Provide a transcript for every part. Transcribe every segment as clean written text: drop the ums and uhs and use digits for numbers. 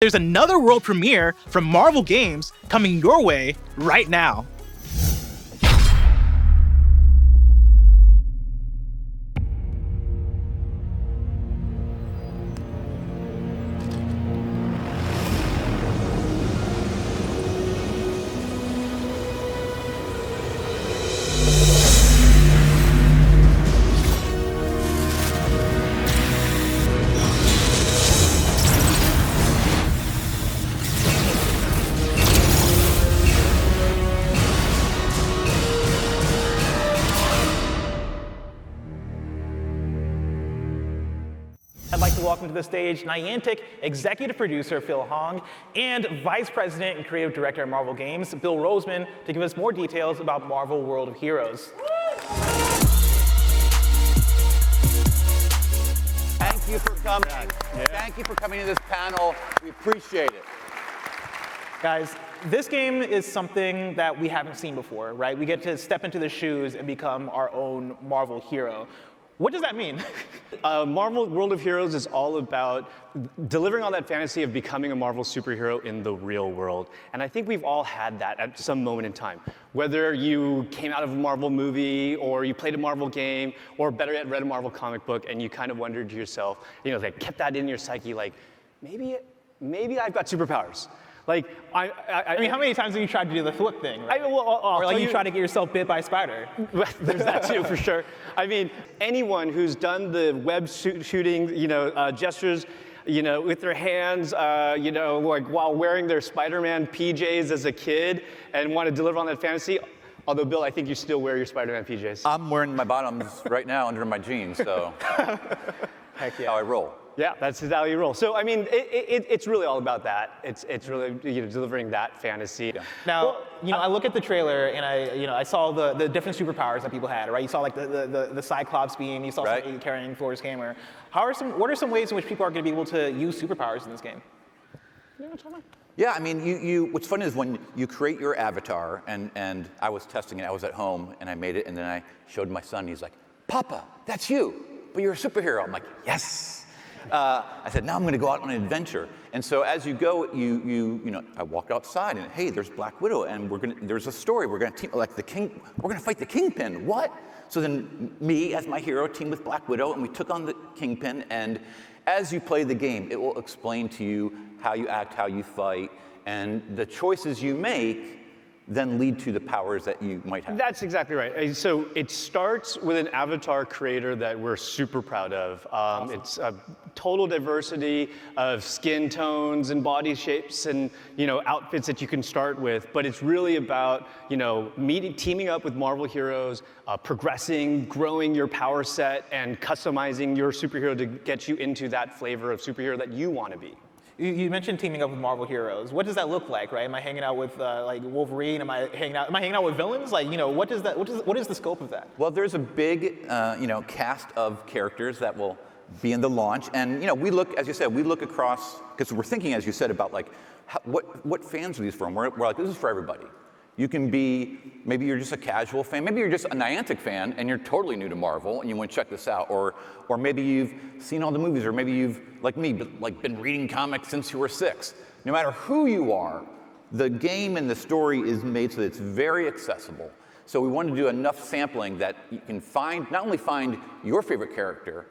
There's another world premiere from Marvel Games coming your way right now. I'd like to welcome to the stage Niantic executive producer Phil Hong and vice president and creative director of Marvel Games, Bill Rosemann, to give us more details about Marvel World of Heroes. Thank you for coming. Yeah. Thank you for coming to this panel. We appreciate it. Guys, this game is something that we haven't seen before, right? We get to step into the shoes and become our own Marvel hero. What does that mean? Marvel World of Heroes is all about delivering on that fantasy of becoming a Marvel superhero in the real world. And I think we've all had that at some moment in time. Whether you came out of a Marvel movie, or you played a Marvel game, or better yet, read a Marvel comic book, and you kind of wondered to yourself, like kept that in your psyche, like, maybe I've got superpowers. Like, I mean, how many times have you tried to do the flip thing, right? Or like you try to get yourself bit by a spider. There's that too, for sure. I mean, anyone who's done the web shooting, gestures, with their hands, like while wearing their SpiderMan PJs as a kid and want to deliver on that fantasy. Although, Bill, I think you still wear your SpiderMan PJs. I'm wearing my bottoms right now under my jeans, so Heck yeah. how I roll. Yeah, that's how you roll. So, I mean, it's really all about that. It's really delivering that fantasy. Yeah. Now, I look at the trailer and I saw the different superpowers that people had, right? You saw like the Cyclops beam, you saw somebody carrying Thor's hammer. What are some ways in which people are going to be able to use superpowers in this game? Yeah, I mean, what's fun is when you create your avatar, and I was testing it, I was at home, and I made it, and then I showed my son, he's like, Papa, that's you, but you're a superhero. I'm like, yes. I said, now I'm going to go out on an adventure. And so as you go, I walked outside and hey, there's Black Widow, and there's a story. We're going to team like the king. We're going to fight the Kingpin. What? So then me as my hero teamed with Black Widow, and we took on the Kingpin. And as you play the game, it will explain to you how you act, how you fight, and the choices you make then lead to the powers that you might have. That's exactly right. So it starts with an avatar creator that we're super proud of. Awesome. It's a total diversity of skin tones and body shapes and outfits that you can start with. But it's really about teaming up with Marvel heroes, progressing, growing your power set, and customizing your superhero to get you into that flavor of superhero that you want to be. You mentioned teaming up with Marvel heroes. What does that look like, right? Am I hanging out with like Wolverine? Am I hanging out with villains? Like, what is the scope of that? Well, there's a big, cast of characters that will be in the launch, and we look, as you said, we look across because we're thinking, as you said, about like what fans are these from? We're like, this is for everybody. You can be, maybe you're just a casual fan, maybe you're just a Niantic fan and you're totally new to Marvel and you want to check this out, or maybe you've seen all the movies, or maybe you've, like me, been reading comics since you were 6. No matter who you are, the game and the story is made so that it's very accessible. So we want to do enough sampling that you can not only find your favorite character,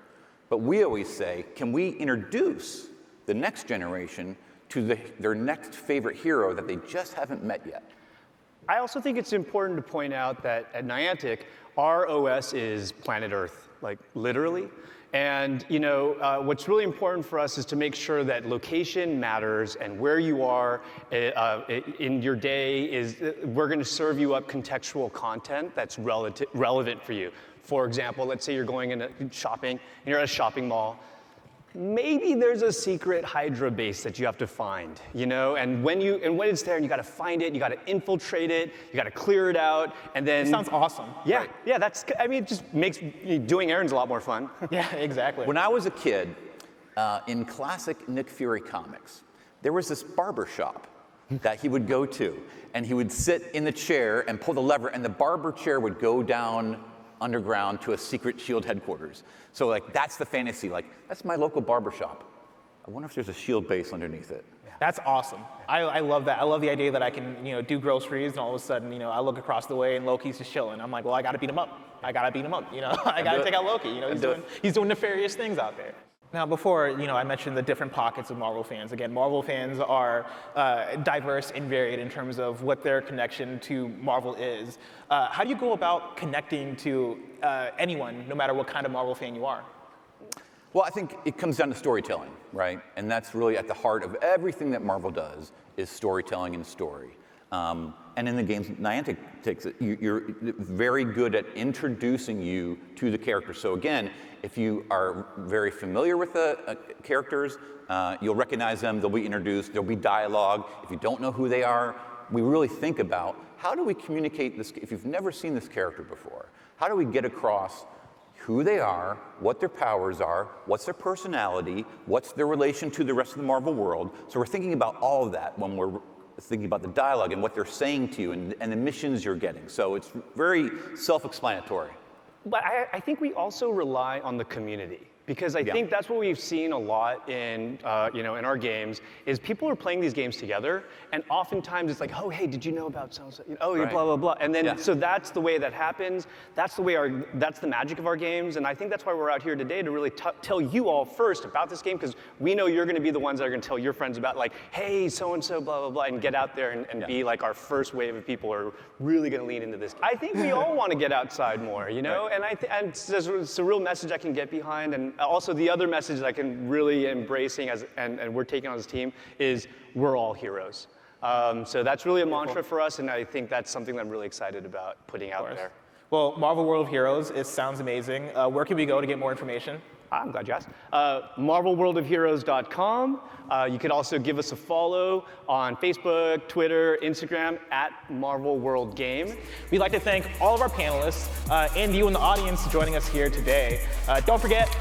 but we always say, can we introduce the next generation to their next favorite hero that they just haven't met yet? I also think it's important to point out that at Niantic, our OS is planet Earth, like literally. And what's really important for us is to make sure that location matters, and where you are in your day we're going to serve you up contextual content that's relevant for you. For example, let's say you're going into shopping and you're at a shopping mall. Maybe there's a secret Hydra base that you have to find, and when it's there and you got to find it, you got to infiltrate it, you got to clear it out, and then. It sounds awesome. Yeah, right. Yeah. It just makes doing errands a lot more fun. Yeah, exactly. When I was a kid, in classic Nick Fury comics, there was this barber shop that he would go to, and he would sit in the chair and pull the lever, and the barber chair would go down underground to a secret S.H.I.E.L.D. headquarters. So that's the fantasy, that's my local barbershop. I wonder if there's a S.H.I.E.L.D. base underneath it. Yeah. That's awesome. I love that. I love the idea that I can, do groceries and all of a sudden, I look across the way and Loki's just chilling. I'm like, well, I gotta beat him up. I gotta beat him up. I gotta take out Loki. He's doing nefarious things out there. Now, before, I mentioned the different pockets of Marvel fans. Again, Marvel fans are diverse and varied in terms of what their connection to Marvel is. How do you go about connecting to anyone, no matter what kind of Marvel fan you are? Well, I think it comes down to storytelling, right? And that's really at the heart of everything that Marvel does is storytelling and story. And in the games, Niantic takes it. You're very good at introducing you to the characters. So again, if you are very familiar with the characters, you'll recognize them, they'll be introduced, there'll be dialogue. If you don't know who they are, we really think about how do we communicate this, if you've never seen this character before, how do we get across who they are, what their powers are, what's their personality, what's their relation to the rest of the Marvel world. So we're thinking about all of that when we're thinking about the dialogue and what they're saying to you and the missions you're getting. So it's very self-explanatory. But I think we also rely on the community. Because I think that's what we've seen a lot in, in our games, is people are playing these games together, and oftentimes it's like, oh, hey, did you know about so-and-so? You're blah, blah, blah. And then, so that's the way that happens. That's the magic of our games, and I think that's why we're out here today, to really tell you all first about this game, because we know you're gonna be the ones that are gonna tell your friends about, like, hey, so-and-so, blah, blah, blah, and get out there and be like our first wave of people who are really gonna lean into this. I think we all wanna get outside more, and it's a real message I can get behind, and also, the other message that I can really embracing and we're taking on as a team is we're all heroes. So that's really a mantra for us, and I think that's something that I'm really excited about putting out there. Well, Marvel World of Heroes, it sounds amazing. Where can we go to get more information? I'm glad you asked. MarvelWorldOfHeroes.com. You could also give us a follow on Facebook, Twitter, Instagram, @MarvelWorldGame. We'd like to thank all of our panelists and you in the audience joining us here today. Don't forget,